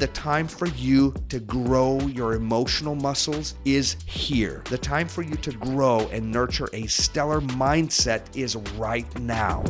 The time for you to grow your emotional muscles is here. The time for you to grow and nurture a stellar mindset is right now.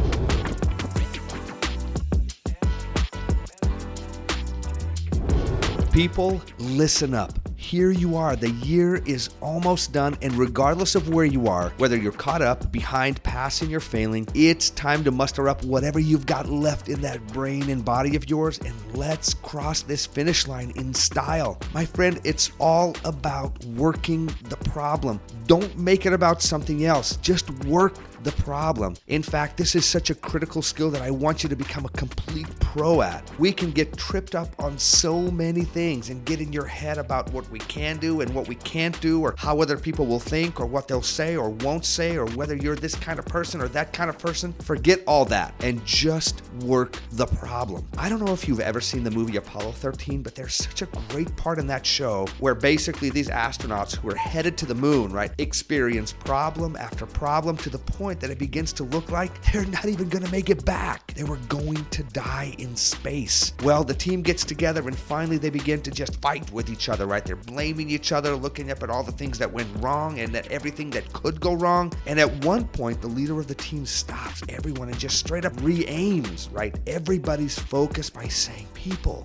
People, listen up. Here you are. The year is almost done, and regardless of where you are, whether you're caught up, behind, passing, or failing, it's time to muster up whatever you've got left in that brain and body of yours, and let's cross this finish line in style. My friend, it's all about working the problem. Don't make it about something else. Just work the problem. In fact, this is such a critical skill that I want you to become a complete pro at. We can get tripped up on so many things and get in your head about what we can do and what we can't do, or how other people will think, or what they'll say or won't say, or whether you're this kind of person or that kind of person. Forget all that and just work the problem. I don't know if you've ever seen the movie Apollo 13, but there's such a great part in that show where basically these astronauts who are headed to the moon, right, experience problem after problem to the point that it begins to look like they're not even going to make it back. They were going to die in space. Well, the team gets together and finally they begin to just fight with each other, right? They're blaming each other, looking up at all the things that went wrong and at everything that could go wrong. And at one point, the leader of the team stops everyone and just straight up re-aims, right? Everybody's focused by saying, people,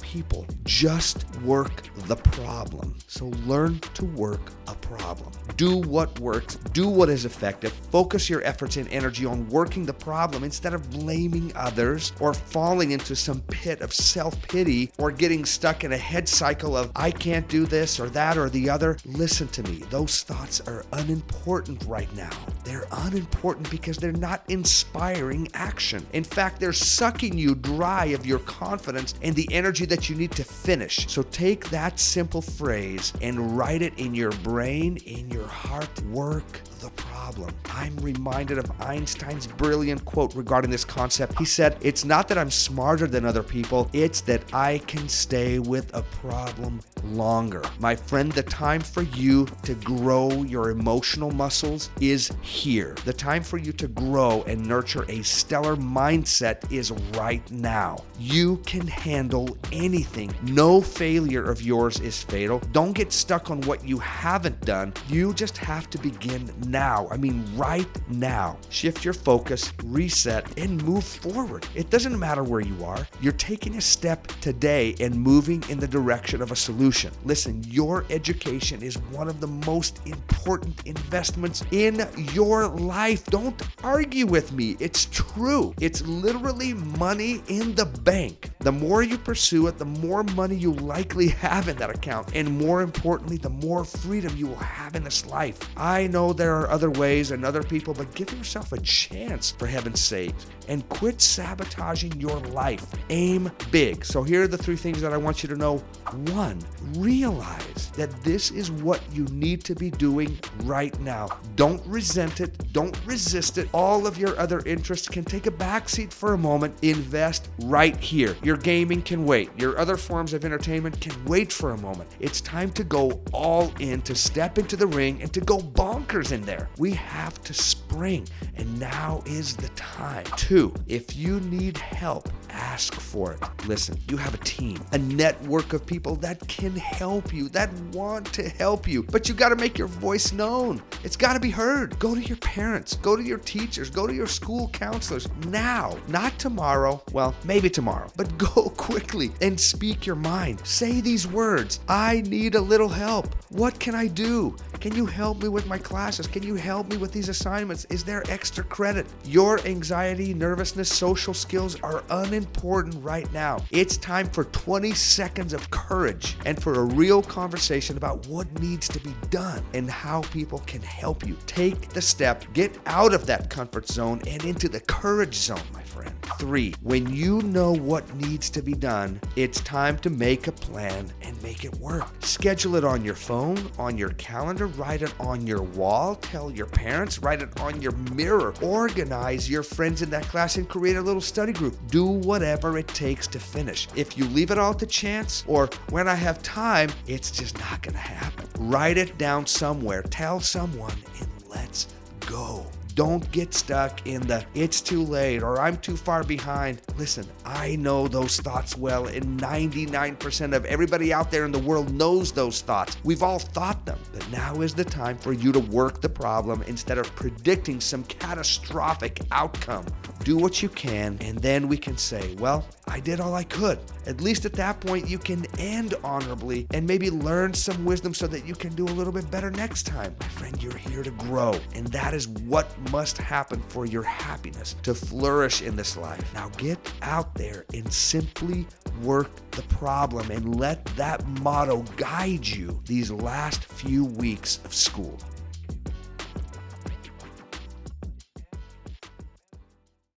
just work the problem. So learn to work a problem. Do what works, do what is effective, focus your efforts and energy on working the problem instead of blaming others or falling into some pit of self-pity or getting stuck in a head cycle of I can't do this or that or the other. Listen to me, those thoughts are unimportant right now. They're unimportant because they're not inspiring action. In fact, they're sucking you dry of your confidence and the energy that you need to finish. So take that simple phrase and write it in your brain, in your heart. Work the problem. I'm reminded of Einstein's brilliant quote regarding this concept. He said, "It's not that I'm smarter than other people, it's that I can stay with a problem longer." My friend, the time for you to grow your emotional muscles is here. The time for you to grow and nurture a stellar mindset is right now. You can handle anything. No failure of yours is fatal. Don't get stuck on what you haven't done. You just have to begin now. I mean, right now. Shift your focus, reset, and move forward. It doesn't matter where you are. You're taking a step today and moving in the direction of a solution. Listen, your education is one of the most important investments in your life. Don't argue with me. It's true. It's literally money in the bank. The more you pursue it, the more money you likely have in that account. And more importantly, the more freedom you will have in this life. I know there are other ways and other people, but give yourself a chance, for heaven's sake, and quit sabotaging your life. Aim big. So here are the 3 things that I want you to know. 1, realize that this is what you need to be doing right now. Don't resent it. Don't resist it. All of your other interests can take a backseat for a moment. Invest right here. Your gaming can wait. Your other forms of entertainment can wait for a moment. It's time to go all in, to step into the ring and to go bonkers in there. We have to spring, and now is the time. 2, if you need help, ask for it. Listen, you have a team, a network of people that can help you, that want to help you, but you got to make your voice known. It's got to be heard. Go to your parents, go to your teachers, go to your school counselors now, not tomorrow. Well, maybe tomorrow, but go quickly and speak your mind. Say these words: I need a little help. What can I do? Can you help me with my classes? Can you help me with these assignments? Is there extra credit? Your anxiety, nervousness, social skills are unimportant right now. It's time for 20 seconds of courage and for a real conversation about what needs to be done and how people can help you. Take the step, get out of that comfort zone and into the courage zone, my friend. 3, when you know what needs to be done, it's time to make a plan and make it work. Schedule it on your phone, on your calendar, write it on your wall, tell your parents, write it on your mirror, organize your friends in that class and create a little study group. Do whatever it takes to finish. If you leave it all to chance or when I have time, it's just not going to happen. Write it down somewhere, tell someone, and let's go. Don't get stuck in the it's too late or I'm too far behind. Listen, I know those thoughts well, and 99% of everybody out there in the world knows those thoughts. We've all thought them, but now is the time for you to work the problem instead of predicting some catastrophic outcome. Do what you can, and then we can say, well, I did all I could. At least at that point, you can end honorably and maybe learn some wisdom so that you can do a little bit better next time. My friend, you're here to grow, and that is what must happen for your happiness to flourish in this life. Now get out there and simply work the problem and let that motto guide you these last few weeks of school.